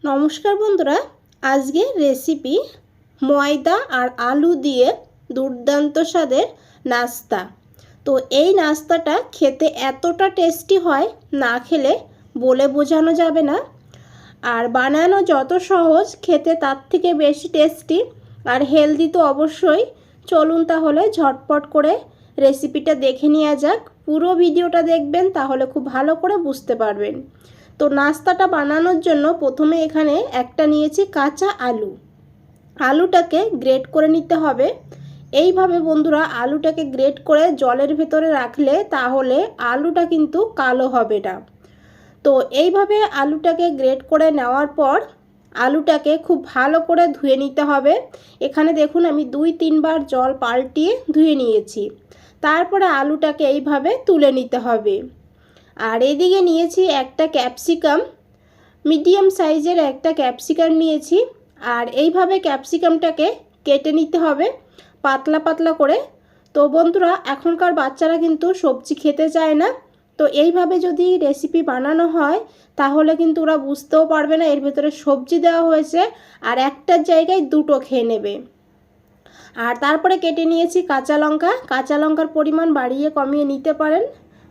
নমস্কার বন্ধুরা, আজকে রেসিপি ময়দা আর আলু দিয়ে দুর্দান্ত স্বাদের নাস্তা। তো এই নাস্তাটা খেতে এতটা টেস্টি হয়, না খেলে বলে বোঝানো যাবে না। আর বানানো যত সহজ, খেতে তার থেকে বেশি টেস্টি আর হেলদি তো অবশ্যই। চলুন তাহলে ঝটপট করে রেসিপিটা দেখে নেওয়া যাক। পুরো ভিডিওটা দেখবেন, তাহলে খুব ভালো করে বুঝতে পারবেন। তো নাস্তাটা বানানোর জন্য প্রথমে এখানে একটা নিয়েছি কাঁচা আলু। আলুটাকে গ্রেট করে নিতে হবে। এইভাবে বন্ধুরা আলুটাকে গ্রেট করে জলের ভেতরে রাখলে তাহলে আলুটা কিন্তু কালো হবে না। তো এইভাবে আলুটাকে গ্রেট করে নেওয়ার পর আলুটাকে খুব ভালো করে ধুয়ে নিতে হবে। এখানে দেখুন আমি 2-3 বার জল পাল্টিয়ে ধুয়ে নিয়েছি। তারপরে আলুটাকে এইভাবে তুলে নিতে হবে। আর এদিকে নিয়েছি একটা ক্যাপসিকাম, মিডিয়াম সাইজের একটা ক্যাপসিকাম নিয়েছি। আর এইভাবে ক্যাপসিকামটাকে কেটে নিতে হবে পাতলা পাতলা করে। তো বন্ধুরা, এখনকার বাচ্চারা কিন্তু সবজি খেতে চায় না। তো এইভাবে যদি রেসিপি বানানো হয় তাহলে কিন্তু ওরা বুঝতেও পারবে না এর ভেতরে সবজি দেওয়া হয়েছে, আর একটার জায়গায় দুটো খেয়ে নেবে। আর তারপরে কেটে নিয়েছি কাঁচা লঙ্কা। কাঁচা লঙ্কার পরিমাণ বাড়িয়ে কমিয়ে নিতে পারেন।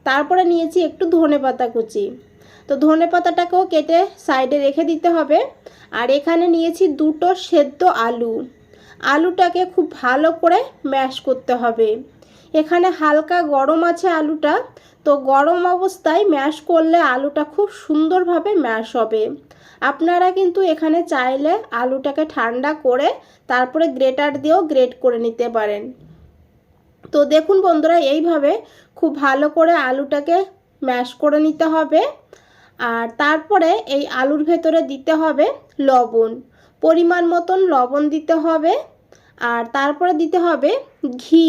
তারপরে নিয়েছি একটু ধনেপাতা কুচি। তো ধনেপাতাটাকেও কেটে সাইডে রেখে দিতে হবে। আর এখানে নিয়েছি 2টো সেদ্ধ আলু। আলুটাকে খুব ভালো করে ম্যাশ করতে হবে। এখানে হালকা গরম আছে আলুটা, তো গরম অবস্থায় ম্যাশ করলে আলুটা খুব সুন্দরভাবে ম্যাশ হবে। আপনারা কিন্তু এখানে চাইলে আলুটাকে ঠান্ডা করে তারপরে গ্রেটার দিয়েও গ্রেট করে নিতে পারেন। তো দেখুন বন্ধুরা, এইভাবে খুব ভালো করে আলুটাকে ম্যাশ করে নিতে হবে। আর তারপরে এই আলুর ভেতরে দিতে হবে লবণ, পরিমাণ মতন লবণ দিতে হবে। আর তারপরে দিতে হবে ঘি।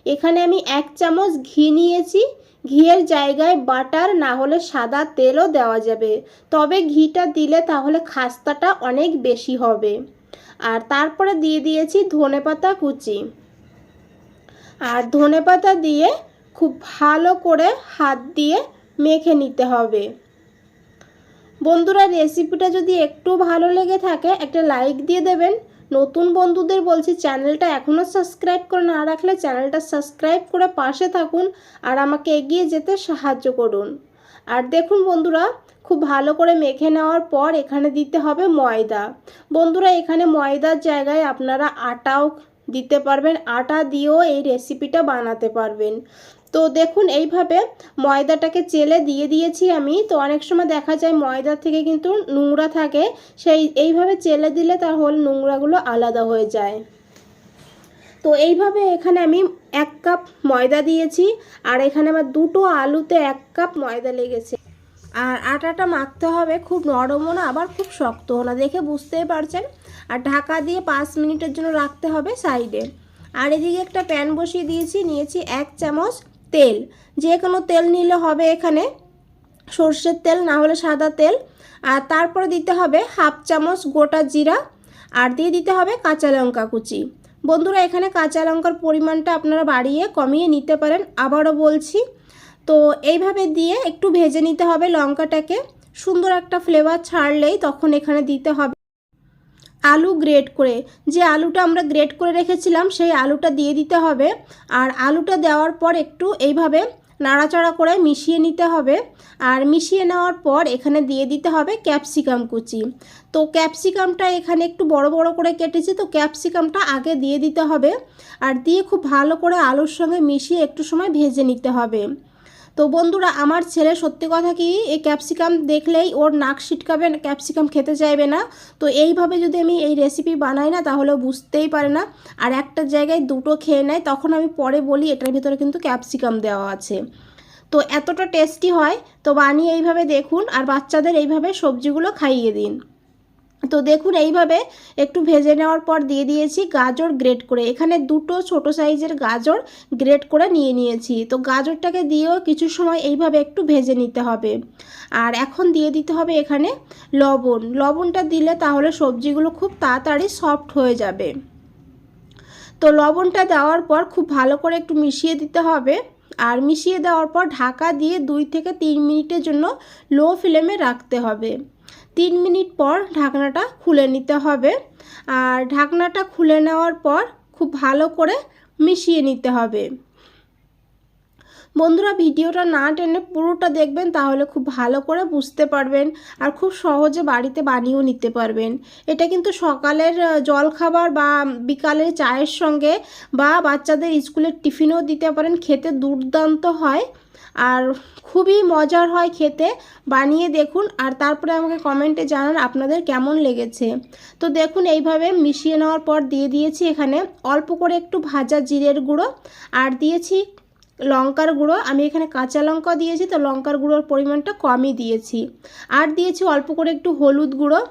এখানে আমি 1 চামচ ঘি নিয়েছি। ঘিয়ের জায়গায় বাটার না হলে সাদা তেলও দেওয়া যাবে, তবে ঘিটা দিলে তাহলে খাস্তাটা অনেক বেশি হবে। আর তারপরে দিয়ে দিয়েছি ধনেপাতা কুচি। আর ধনেপাতা দিয়ে খুব ভালো করে হাত দিয়ে মেখে নিতে হবে। বন্ধুরা, রেসিপিটা যদি একটু ভালো লেগে থাকে একটা লাইক দিয়ে দেবেন। নতুন বন্ধুদের বলছি, চ্যানেলটা এখনও সাবস্ক্রাইব করে না রাখলে চ্যানেলটা সাবস্ক্রাইব করে পাশে থাকুন আর আমাকে এগিয়ে যেতে সাহায্য করুন। আর দেখুন বন্ধুরা, খুব ভালো করে মেখে নেওয়ার পর এখানে দিতে হবে ময়দা। বন্ধুরা, এখানে ময়দার জায়গায় আপনারা আটাও দিতে পারবেন। আটা দিয়েও এই রেসিপিটা বানাতে পারবেন। তো দেখুন এইভাবে ময়দাটাকে চেলে দিয়ে দিয়েছি আমি। তো অনেক সময় দেখা যায় ময়দা থেকে কিন্তু নোংরা থাকে, এইভাবে চেলে দিলে তাহলে নোংরাগুলো আলাদা হয়ে যায়। তো এইভাবে এখানে আমি 1 কাপ ময়দা দিয়েছি। আর এখানে আমার 2টো আলুতে 1 কাপ ময়দা লেগেছে। আর আটাটা মাখতে হবে, খুব নরমও না আবার খুব শক্তও না, দেখে বুঝতেই পারছেন। আর ঢাকা দিয়ে 5 মিনিটের জন্য রাখতে হবে সাইডে। আর এদিকে একটা প্যান বসিয়ে দিয়েছি, নিয়েছি 1 চামচ তেল। যে কোনো তেল নিলে হবে, এখানে সর্ষের তেল না হলে সাদা তেল। আর তারপরে দিতে হবে 1/2 চামচ গোটা জিরা। আর দিয়ে দিতে হবে কাঁচা লঙ্কা কুচি। বন্ধুরা, এখানে কাঁচা লঙ্কার পরিমাণটা আপনারা বাড়িয়ে কমিয়ে নিতে পারেন, আবারও বলছি। তো এইভাবে দিয়ে একটু ভেজে নিতে হবে লঙ্কাটাকে। সুন্দর একটা ফ্লেভার ছাড়লেই তখন এখানে দিতে হবে আলু গ্রেট করে। যে আলুটা আমরা গ্রেট করে রেখেছিলাম সেই আলুটা দিয়ে দিতে হবে। আর আলুটা দেওয়ার পর একটু এইভাবে নাড়াচাড়া করে মিশিয়ে নিতে হবে। আর মিশিয়ে নেওয়ার পর এখানে দিয়ে দিতে হবে ক্যাপসিকাম কুচি। তো ক্যাপসিকামটা এখানে একটু বড় বড় করে কেটেছি, তো ক্যাপসিকামটা আগে দিয়ে দিতে হবে। আর দিয়ে খুব ভালো করে আলুর সঙ্গে মিশিয়ে একটু সময় ভেজে নিতে হবে। তো বন্ধুরা, আমার ছেলে সত্যি কথা কি এই ক্যাপসিকাম দেখলেই ওর নাক ছিটকাবে, ক্যাপসিকাম খেতে চাইবে না। তো এইভাবে যদি আমি এই রেসিপি বানাই না তাহলে বুঝতেই পারে না, আর একটা জায়গায় দুটো খেয়ে নেয়। তখন আমি পরে বলি এটার ভিতরে কিন্তু ক্যাপসিকাম দেওয়া আছে। তো এতটা টেস্টি হয়। তো বানিয়ে এইভাবে দেখুন, আর বাচ্চাদের এইভাবে সবজিগুলো খাইয়ে দিন। তো দেখুন এইভাবে একটু ভেজে নেওয়ার পর দিয়ে দিয়েছি গাজর গ্রেট করে। এখানে 2টো ছোটো সাইজের গাজর গ্রেট করে নিয়েছি। তো গাজরটাকে দিয়েও কিছু সময় এইভাবে একটু ভেজে নিতে হবে। আর এখন দিয়ে দিতে হবে এখানে লবণ। লবণটা দিলে তাহলে সবজিগুলো খুব তাড়াতাড়ি সফট হয়ে যাবে। তো লবণটা দেওয়ার পর খুব ভালো করে একটু মিশিয়ে দিতে হবে। আর মিশিয়ে দেওয়ার পর ঢাকা দিয়ে 2 থেকে 3 মিনিটের জন্য লো ফ্লেমে রাখতে হবে। 3 মিনিট পর ঢাকনাটা খুলে নিতে হবে। আর ঢাকনাটা খুলে নেওয়ার পর খুব ভালো করে মিশিয়ে নিতে হবে। বন্ধুরা ভিডিওটা না টেনে পুরোটা দেখবেন, তাহলে খুব ভালো করে বুঝতে পারবেন আর খুব সহজে বাড়িতে বানিয়েও নিতে পারবেন। এটা কিন্তু সকালের জলখাবার বা বিকালের চায়ের সঙ্গে বা বাচ্চাদের স্কুলের টিফিনেও দিতে পারেন, খেতে দুর্দান্ত হয় আর খুবই মজার হয় খেতে। বানিয়ে দেখুন আর তারপরে আমাকে কমেন্টে জানান আপনাদের কেমন লেগেছে। তো দেখুন এইভাবে মিশিয়ে নেওয়ার পর দিয়ে দিয়েছি এখানে অল্প করে একটু ভাজা জিরের গুঁড়ো, আর দিয়েছি লঙ্কার গুঁড়ো। আমি এখানে কাঁচা লঙ্কা দিয়েছি, তো লঙ্কার গুঁড়োর পরিমাণটা কমই দিয়েছি। আর দিয়েছি অল্প করে একটু হলুদ গুঁড়ো,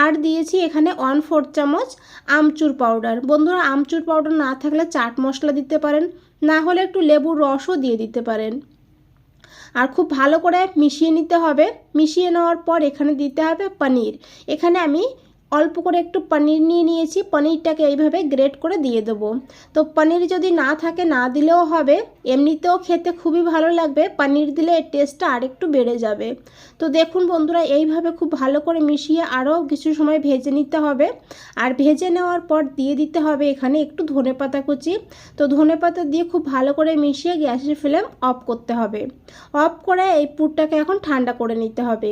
আর দিয়েছি এখানে 1/4 চামচ আমচুর পাউডার। বন্ধুরা আমচুর পাউডার না থাকলে চাট মশলা দিতে পারেন, না হলে একটু লেবুর রসও দিয়ে দিতে পারেন। আর খুব ভালো করে মিশিয়ে নিতে হবে। মিশিয়ে নেওয়ার পর এখানে দিতে হবে পনির। এখানে আমি অল্প করে একটু পনির নিয়ে নিয়েছি, পনিরটাকে এইভাবে গ্রেট করে দিয়ে দেবো। তো পনির যদি না থাকে না দিলেও হবে, এমনিতেও খেতে খুবই ভালো লাগবে, পনির দিলে এর টেস্টটা আরেকটু বেড়ে যাবে। তো দেখুন বন্ধুরা এইভাবে খুব ভালো করে মিশিয়ে আরও কিছু সময় ভেজে নিতে হবে। আর ভেজে নেওয়ার পর দিয়ে দিতে হবে এখানে একটু ধনেপাতা কুচি। তো ধনেপাতা দিয়ে খুব ভালো করে মিশিয়ে গ্যাসের ফ্লেম অফ করতে হবে। অফ করে এই পুরটাকে এখন ঠান্ডা করে নিতে হবে।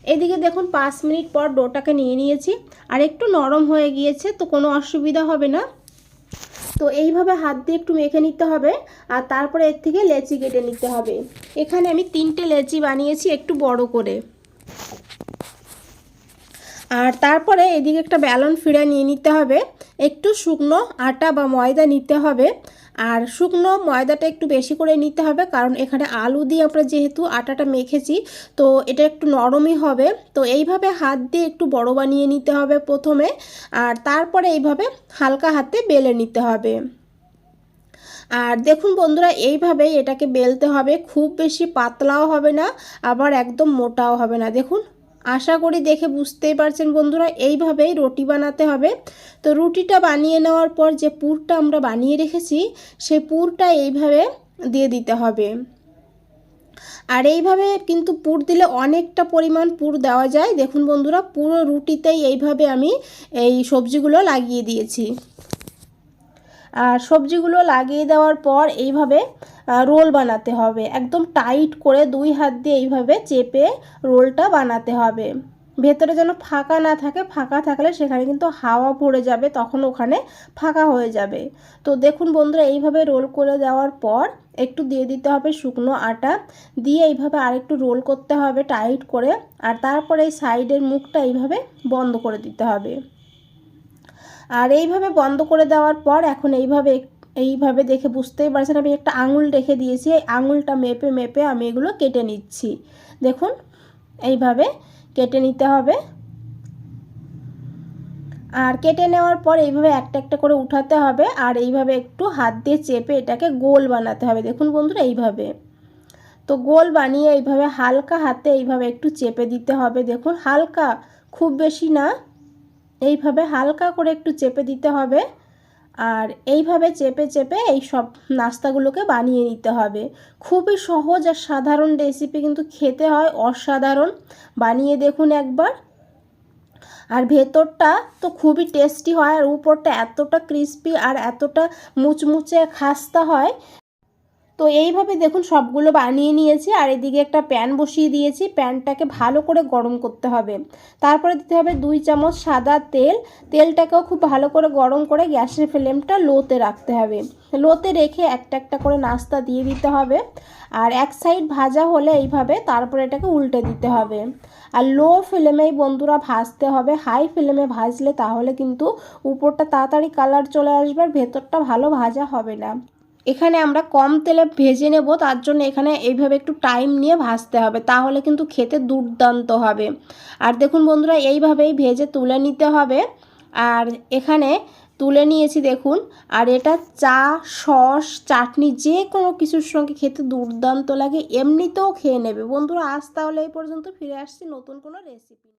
এদিকে দেখুন 5 মিনিট পর ডোটাকে নিয়ে নিয়েছি আর একটু নরম হয়ে গিয়েছে, তো কোনো অসুবিধা হবে না। তো এইভাবে হাত দিয়ে একটু মেখে নিতে হবে আর তারপরে এর থেকে লেচি কেটে নিতে হবে। এখানে আমি 3টে লেচি বানিয়েছি একটু বড় করে। আর তারপরে এদিকে একটা ব্যালন ফিরে নিয়ে নিতে হবে। একটু শুকনো আটা বা ময়দা নিতে হবে, আর শুকনো ময়দাটা একটু বেশি করে নিতে হবে, কারণ এখানে আলু দিয়ে আমরা যেহেতু আটাটা মেখেছি, তো এটা একটু নরমই হবে। তো এইভাবে হাত দিয়ে একটু বড় বানিয়ে নিতে হবে প্রথমে, আর তারপরে এইভাবে হালকা হাতে বেলে নিতে হবে। আর দেখুন বন্ধুরা এইভাবেই এটাকে বেলতে হবে, খুব বেশি পাতলাও হবে না আবার একদম মোটাও হবে না। দেখুন আশা করি দেখে বুঝতেই পারছেন বন্ধুরা, এইভাবেই রুটি বানাতে হবে। তো রুটিটা বানিয়ে নেওয়ার পর যে পুরটা আমরা বানিয়ে রেখেছি সেই পুরটা এইভাবে দিয়ে দিতে হবে। আর এইভাবে কিন্তু পুর দিলে অনেকটা পরিমাণ পুর দেওয়া যায়। দেখুন বন্ধুরা পুরো রুটিতেই এইভাবে আমি এই সবজিগুলো লাগিয়ে দিয়েছি। আর সবজিগুলো লাগিয়ে দেওয়ার পর এইভাবে রোল বানাতে হবে, একদম টাইট করে 2 হাত দিয়ে এইভাবে চেপে রোলটা বানাতে হবে। ভেতরে যেন ফাঁকা না থাকে, ফাঁকা থাকলে সেখানে কিন্তু হাওয়া পড়ে যাবে, তখন ওখানে ফাঁকা হয়ে যাবে। তো দেখুন বন্ধুরা এইভাবে রোল করে দেওয়ার পর একটু দিয়ে দিতে হবে শুকনো আটা, দিয়ে এইভাবে আরেকটু রোল করতে হবে টাইট করে। আর তারপরে এই সাইডের মুখটা এইভাবে বন্ধ করে দিতে হবে। আর এইভাবে বন্ধ করে দেওয়ার পর এখন এইভাবে দেখে বুঝতেই পারছেন আমি একটা আঙুল রেখে দিয়েছি, এই আঙুলটা মেপে মেপে আমি এগুলো কেটে নিচ্ছি। দেখুন এইভাবে কেটে নিতে হবে। আর কেটে নেওয়ার পর এইভাবে একটা একটা করে উঠাতে হবে, আর এইভাবে একটু হাত দিয়ে চেপে এটাকে গোল বানাতে হবে। দেখুন বন্ধুরা এইভাবে, তো গোল বানিয়ে এইভাবে হালকা হাতে এইভাবে একটু চেপে দিতে হবে। দেখুন হালকা, খুব বেশি না, এইভাবে হালকা করে একটু চেপে দিতে হবে। আর এইভাবে চেপে চেপে এই সব নাস্তাগুলোকে বানিয়ে নিতে হবে। খুবই সহজ আর সাধারণ রেসিপি, কিন্তু খেতে হয় অসাধারণ। বানিয়ে দেখুন একবার। আর ভেতরটা তো খুবই টেস্টি হয়, আর উপরটা এতটা ক্রিস্পি আর এতটা মুচমুচে খাস্তা হয়। তো এইভাবে দেখুন সবগুলো বানিয়ে নিয়েছি। আর এদিকে একটা প্যান বসিয়ে দিয়েছি, প্যানটাকে ভালো করে গরম করতে হবে। তারপরে দিতে হবে 2 চামচ সাদা তেল। তেলটাকেও খুব ভালো করে গরম করে গ্যাসের ফ্লেমটা লোতে রাখতে হবে। লোতে রেখে একটা একটা করে নাস্তা দিয়ে দিতে হবে। আর এক সাইড ভাজা হলে এইভাবে তারপরে এটাকে উল্টে দিতে হবে। আর লো ফ্লেমেই বন্ধুরা ভাজতে হবে, হাই ফ্লেমে ভাজলে তাহলে কিন্তু উপরটা তাড়াতাড়ি কালার চলে আসবে আর ভেতরটা ভালো ভাজা হবে না। এখানে আমরা কম তেলে ভেজে নেব, তার জন্য এখানে এইভাবে একটু টাইম নিয়ে ভাজতে হবে, তাহলে কিন্তু খেতে দুর্দান্ত হবে। আর দেখুন বন্ধুরা এইভাবেই ভেজে তুলে নিতে হবে। আর এখানে তুলে নিয়েছি দেখুন। আর এটা চা, সস, চাটনি যে কোনো কিছুর সঙ্গে খেতে দুর্দান্ত লাগে, এমনিতেও খেয়ে নেবে বন্ধুরা। আজ তাহলে এই পর্যন্ত, ফিরে আসছি নতুন কোনো রেসিপি।